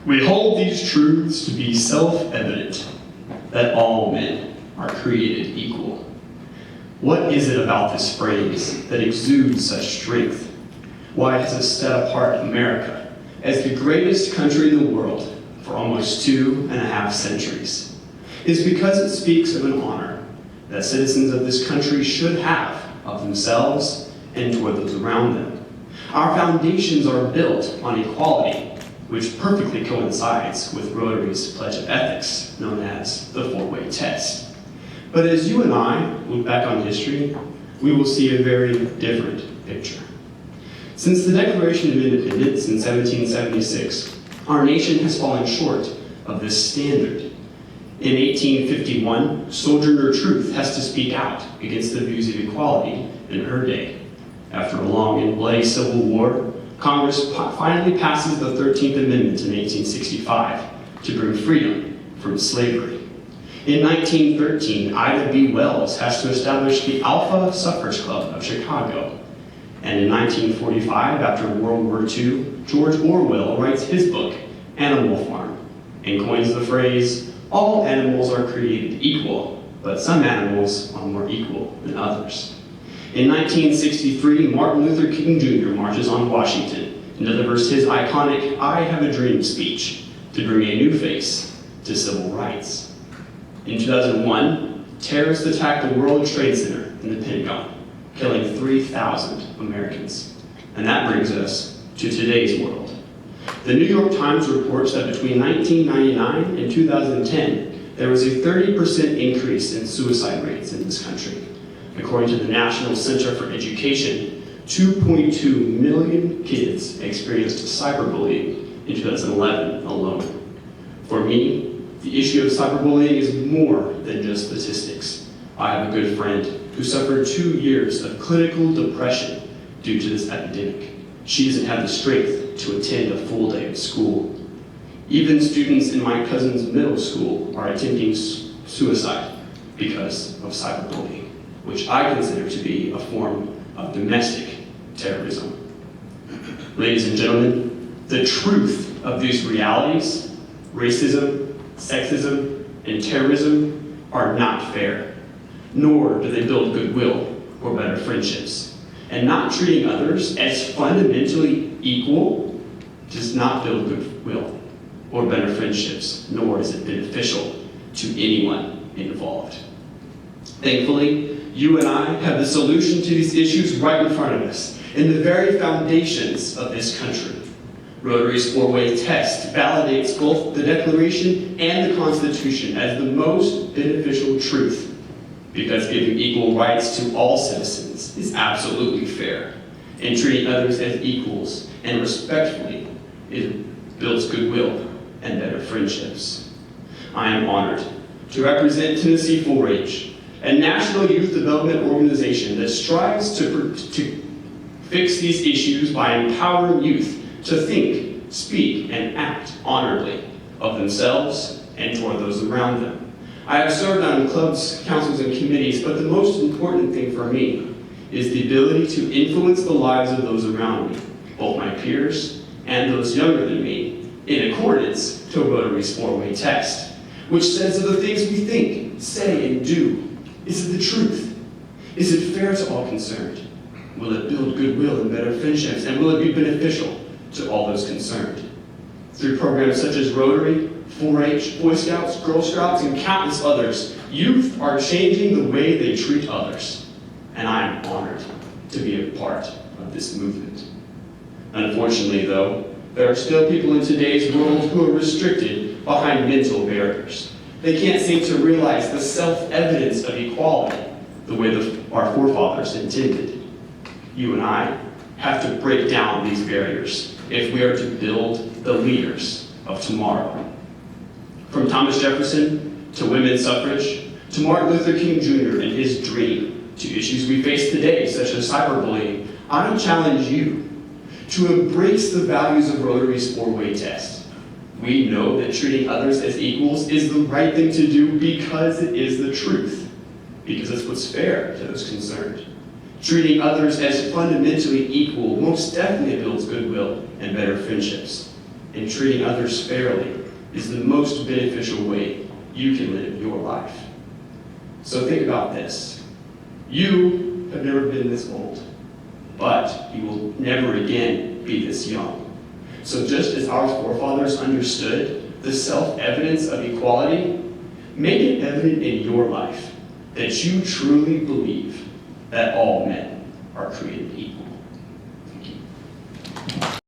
We hold these truths to be self-evident, that all men are created equal. What is it about this phrase that exudes such strength? Why has it set apart America as the greatest country in the world for almost 2.5 centuries? It's because it speaks of an honor that citizens of this country should have of themselves and toward those around them. Our foundations are built on equality, which perfectly coincides with Rotary's Pledge of Ethics, known as the four-way test. But as you and I look back on history, we will see a very different picture. Since the Declaration of Independence in 1776, our nation has fallen short of this standard. In 1851, Sojourner Truth has to speak out against the views of equality in her day. After a long and bloody civil war, Congress finally passes the 13th Amendment in 1865 to bring freedom from slavery. In 1913, Ida B. Wells has to establish the Alpha Suffrage Club of Chicago. And in 1945, after World War II, George Orwell writes his book, Animal Farm, and coins the phrase, "All animals are created equal, but some animals are more equal than others." In 1963, Martin Luther King Jr. marches on Washington and delivers his iconic "I Have a Dream" speech to bring a new face to civil rights. In 2001, terrorists attacked the World Trade Center in the Pentagon, killing 3,000 Americans. And that brings us to today's world. The New York Times reports that between 1999 and 2010, there was a 30% increase in suicide rates in this country. According to the National Center for Education, 2.2 million kids experienced cyberbullying in 2011 alone. For me, the issue of cyberbullying is more than just statistics. I have a good friend who suffered 2 years of clinical depression due to this epidemic. She doesn't have the strength to attend a full day of school. Even students in my cousin's middle school are attempting suicide because of cyberbullying, which I consider to be a form of domestic terrorism. Ladies and gentlemen, the truth of these realities, racism, sexism, and terrorism, are not fair, nor do they build goodwill or better friendships. And not treating others as fundamentally equal does not build goodwill or better friendships, nor is it beneficial to anyone involved. Thankfully, you and I have the solution to these issues right in front of us, in the very foundations of this country. Rotary's four-way test validates both the Declaration and the Constitution as the most beneficial truth, because giving equal rights to all citizens is absolutely fair, and treating others as equals and respectfully, it builds goodwill and better friendships. I am honored to represent Tennessee 4-H, a national youth development organization that strives to fix these issues by empowering youth to think, speak, and act honorably of themselves and toward those around them. I have served on clubs, councils, and committees, but the most important thing for me is the ability to influence the lives of those around me, both my peers and those younger than me, in accordance to Rotary's four-way test, which says of the things we think, say, and do, is it the truth? Is it fair to all concerned? Will it build goodwill and better friendships? And will it be beneficial to all those concerned? Through programs such as Rotary, 4-H, Boy Scouts, Girl Scouts, and countless others, youth are changing the way they treat others. And I am honored to be a part of this movement. Unfortunately, though, there are still people in today's world who are restricted behind mental barriers. They can't seem to realize the self-evidence of equality the way our forefathers intended. You and I have to break down these barriers if we are to build the leaders of tomorrow. From Thomas Jefferson to women's suffrage, to Martin Luther King Jr. and his dream, to issues we face today, such as cyberbullying, I challenge you to embrace the values of Rotary's four-way test. We know that treating others as equals is the right thing to do because it is the truth, because it's what's fair to those concerned. Treating others as fundamentally equal most definitely builds goodwill and better friendships. and treating others fairly is the most beneficial way you can live your life. So think about this. You have never been this old, but you will never again be this young. So just as our forefathers understood the self-evidence of equality, make it evident in your life that you truly believe that all men are created equal. Thank you.